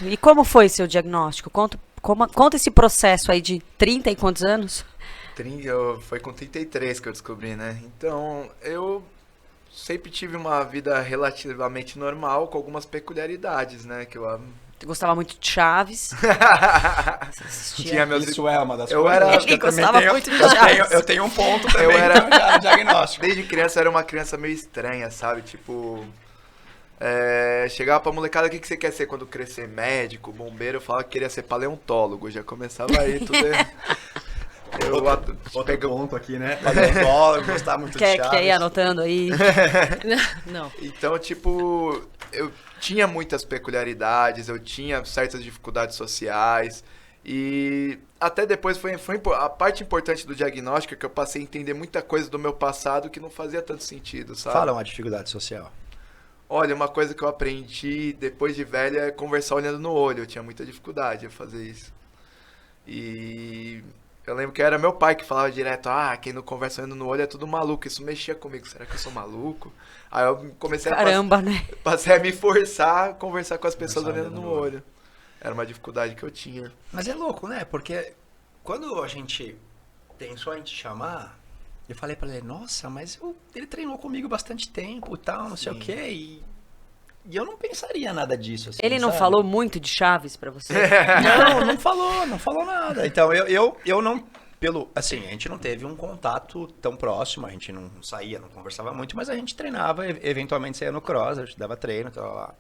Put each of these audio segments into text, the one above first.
Isso. E como foi seu diagnóstico? Conta esse processo aí de 30 e quantos anos? Foi com 33 que eu descobri, né? Então, eu sempre tive uma vida relativamente normal, com algumas peculiaridades, né? Que eu Você gostava muito de Chaves? Você assistia? tinha meus... Isso é uma das Eu coisas. era- Ele gostava muito de Chaves. Eu tenho um ponto também Eu era- no diagnóstico. Desde criança eu era uma criança meio estranha, sabe? Tipo, chegava pra molecada, o que você quer ser quando crescer? Médico, bombeiro, eu falava que queria ser paleontólogo, já começava aí tudo. Outro ponto aqui, né? Paleontólogo, gostava muito de Quer Chaves. ir anotando aí? Não. Então, tipo, eu tinha muitas peculiaridades, eu tinha certas dificuldades sociais e até depois foi a parte importante do diagnóstico é que eu passei a entender muita coisa do meu passado que não fazia tanto sentido, sabe? Fala uma dificuldade social. Olha, uma coisa que eu aprendi depois de velho é conversar olhando no olho. Eu tinha muita dificuldade de fazer isso. E eu lembro que era meu pai que falava direto, quem não conversa olhando no olho é tudo maluco. Isso mexia comigo. Será que eu sou maluco? Aí eu comecei Né? passei a me forçar a conversar com as pessoas Conversar olhando no olho. Era uma dificuldade que eu tinha. Mas é louco, né? Porque quando a gente pensou em te chamar, eu falei pra ele, nossa, mas ele treinou comigo bastante tempo e tal, não sei o quê, e eu não pensaria nada disso. Assim, Ele não sabe? falou muito de Chaves pra você? Não falou nada. Então, eu não, assim, a gente não teve um contato tão próximo, a gente não saía, não conversava muito, mas a gente treinava, eventualmente saía no cross, a gente dava treino, tava lá.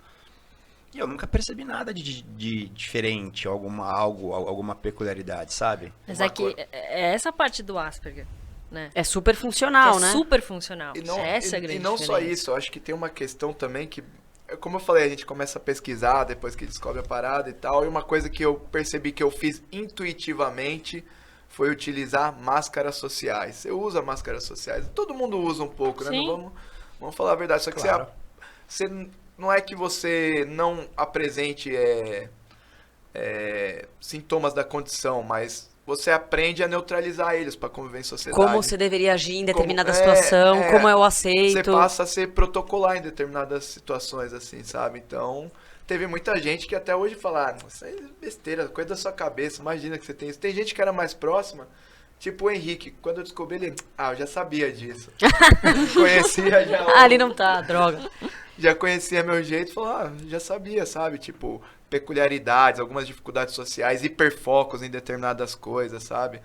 E eu nunca percebi nada de diferente, alguma peculiaridade, sabe? Mas é que é essa parte do Asperger, né? É super funcional, Que é né? super funcional. E não, Essa é a grande e não só diferença. isso, eu acho que tem uma questão também que, como eu falei, a gente começa a pesquisar depois que descobre a parada e tal, e uma coisa que eu percebi que eu fiz intuitivamente foi utilizar máscaras sociais. Eu uso máscaras sociais, todo mundo usa um pouco, né? Sim. Não vamos falar a verdade, só que Claro. você não é que você não apresente sintomas da condição, mas você aprende a neutralizar eles para conviver em sociedade. Como você deveria agir em determinada Como- situação, como eu Você aceito. passa a ser protocolar em determinadas situações, assim, sabe? Então, teve muita gente que até hoje fala, isso aí é besteira, coisa da sua cabeça, imagina que você tem isso. Tem gente que era mais próxima, tipo o Henrique, quando eu descobri ele, eu já sabia disso. Conhecia já. Ali não tá, droga. Já conhecia meu jeito, falou, já sabia, sabe? Tipo, peculiaridades, algumas dificuldades sociais, hiperfocos em determinadas coisas, sabe?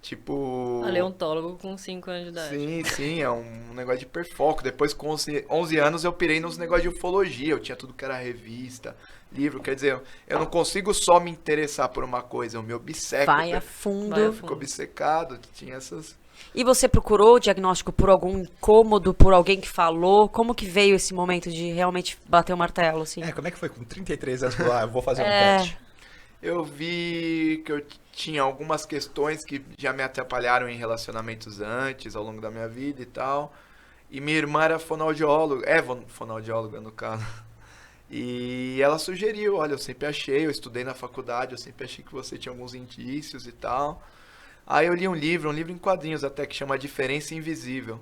Tipo... Paleontólogo com 5 anos de idade. Sim, é um negócio de hiperfoco. Depois, com 11 anos, eu pirei nos negócios de ufologia. Eu tinha tudo que era revista, livro. Quer dizer, eu não consigo só me interessar por uma coisa, eu me obceco. Vai a Vai a fundo. fundo. Fico obcecado, tinha essas... E você procurou o diagnóstico por algum incômodo, por alguém que falou? Como que veio esse momento de realmente bater o martelo, assim? Como é que foi com 33 anos? Eu vou fazer um teste. Eu vi que eu tinha algumas questões que já me atrapalharam em relacionamentos antes, ao longo da minha vida e tal. E minha irmã era fonoaudióloga, fonoaudióloga no caso. E ela sugeriu, olha, eu sempre achei, eu estudei na faculdade, eu sempre achei que você tinha alguns indícios e tal. Aí eu li um livro em quadrinhos até, que chama A Diferença Invisível,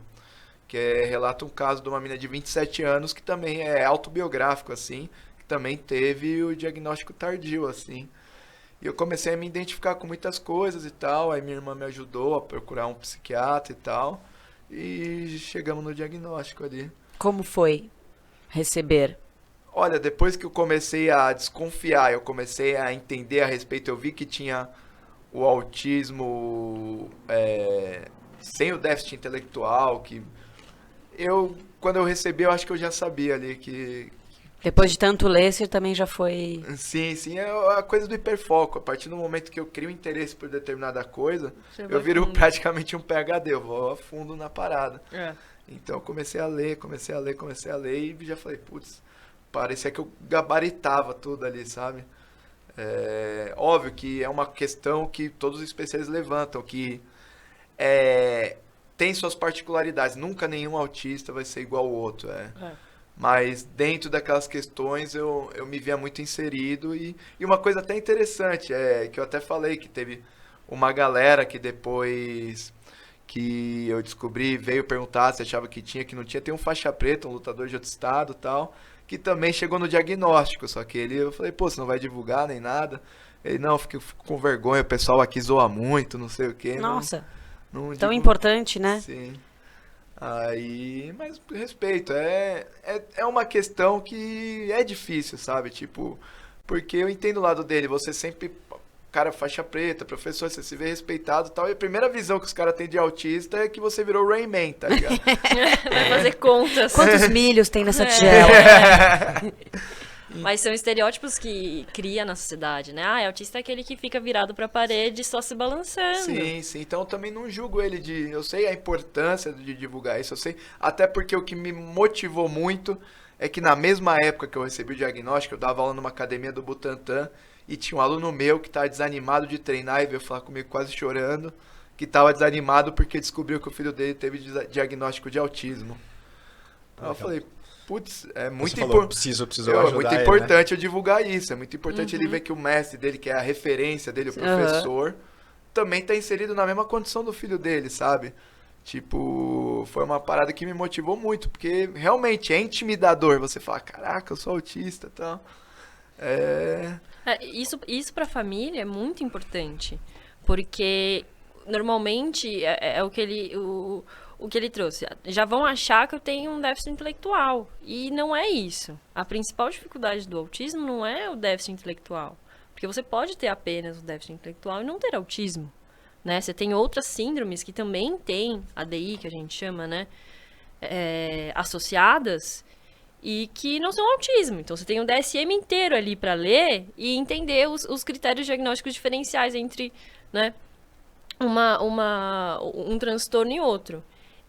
que relata um caso de uma menina de 27 anos que também é autobiográfico, assim, que também teve o diagnóstico tardio, assim. E eu comecei a me identificar com muitas coisas e tal, aí minha irmã me ajudou a procurar um psiquiatra e tal, e chegamos no diagnóstico ali. Como foi receber? Olha, depois que eu comecei a desconfiar, eu comecei a entender a respeito, eu vi que tinha o autismo sem o déficit intelectual, que quando eu recebi, eu acho que eu já sabia ali que... Depois de tanto ler, você também já foi... Sim, é a coisa do hiperfoco. A partir do momento que eu crio interesse por determinada coisa, Você vai eu viro fundo. praticamente um PhD, eu vou a fundo na parada. É. Então eu comecei a ler e já falei, putz, parecia que eu gabaritava tudo ali, sabe? Óbvio que é uma questão que todos os especialistas levantam, que tem suas particularidades. Nunca nenhum autista vai ser igual ao outro, Mas dentro daquelas questões eu me via muito inserido. E uma coisa até interessante, que eu até falei, que teve uma galera que depois que eu descobri, veio perguntar se achava que tinha, que não tinha. Tem um faixa preta, um lutador de outro estado e tal, que também chegou no diagnóstico. Só que eu falei, pô, você não vai divulgar nem nada? Ele, não, fico com vergonha, o pessoal aqui zoa muito, não sei o quê. Nossa, não tão divulga. importante, né? Sim. Aí, mas respeito, é uma questão que é difícil, sabe? Tipo, porque eu entendo o lado dele, você sempre, cara, faixa preta, professor, você se vê respeitado e tal, e a primeira visão que os caras têm de autista é que você virou Rayman, tá ligado? Vai fazer contas. Quantos milhos tem nessa É. tigela? Mas são estereótipos que cria na sociedade, né? Autista é aquele que fica virado pra parede só se balançando. Sim, sim. Então eu também não julgo ele de. Eu sei a importância de divulgar isso, eu sei. Até porque o que me motivou muito é que na mesma época que eu recebi o diagnóstico, eu dava aula numa academia do Butantã e tinha um aluno meu que estava desanimado de treinar e veio falar comigo quase chorando, que estava desanimado porque descobriu que o filho dele teve diagnóstico de autismo. Aí eu falei, putz, é muito Você falou, importante. preciso É ajudar muito ele, né? importante eu divulgar isso. É muito importante ele ver que o mestre dele, que é a referência dele, o professor, também tá inserido na mesma condição do filho dele, sabe? Tipo, foi uma parada que me motivou muito, porque realmente é intimidador você falar, caraca, eu sou autista e tal. Isso para a família é muito importante, porque normalmente é o que ele trouxe. Já vão achar que eu tenho um déficit intelectual, e não é isso. A principal dificuldade do autismo não é o déficit intelectual, porque você pode ter apenas o déficit intelectual e não ter autismo, né? Você tem outras síndromes que também têm ADI, que a gente chama, né? Associadas, e que não são autismo. Então, você tem um DSM inteiro ali para ler e entender os critérios diagnósticos diferenciais entre, né, um transtorno e outro.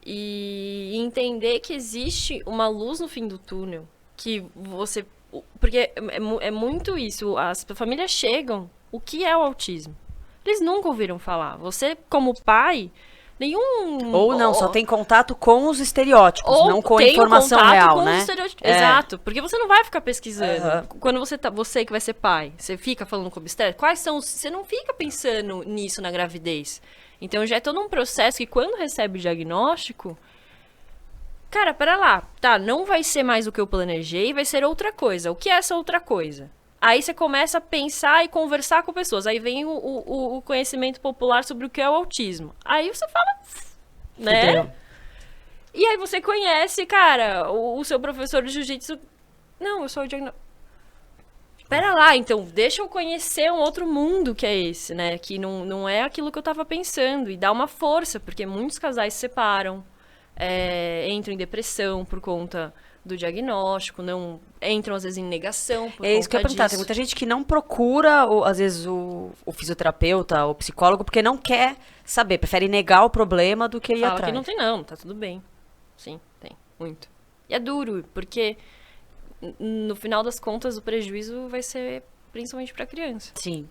E entender que existe uma luz no fim do túnel, que você... Porque é muito isso. As famílias chegam... O que é o autismo? Eles nunca ouviram falar. Você, como pai... Ou não, só tem contato com os estereótipos, ou não com a tem informação contato real, com os né? estereótipos. Exato, porque você não vai ficar pesquisando. Aham. Quando você que vai ser pai, você fica falando com obstétrica, quais são você não fica pensando nisso na gravidez. Então já é todo um processo que quando recebe o diagnóstico, cara, pera lá, tá, não vai ser mais o que eu planejei, vai ser outra coisa. O que é essa outra coisa? Aí você começa a pensar e conversar com pessoas. Aí vem o conhecimento popular sobre o que é o autismo. Aí você fala, né? Fudeu. E aí você conhece, cara, o seu professor de jiu-jitsu. Não, eu sou o diagnóstico. Pera lá, então, deixa eu conhecer um outro mundo que é esse, né? Que não é aquilo que eu tava pensando. E dá uma força, porque muitos casais se separam, entram em depressão por conta do diagnóstico, não entram às vezes em negação por É isso que eu ia conta perguntar. Tem disso. muita gente que não procura, às vezes, o fisioterapeuta, o psicólogo, porque não quer saber, prefere negar o problema do que ir Fala atrás. que não tem não, tá tudo bem. Sim, tem, muito. E é duro, porque no final das contas o prejuízo vai ser principalmente pra criança. Sim.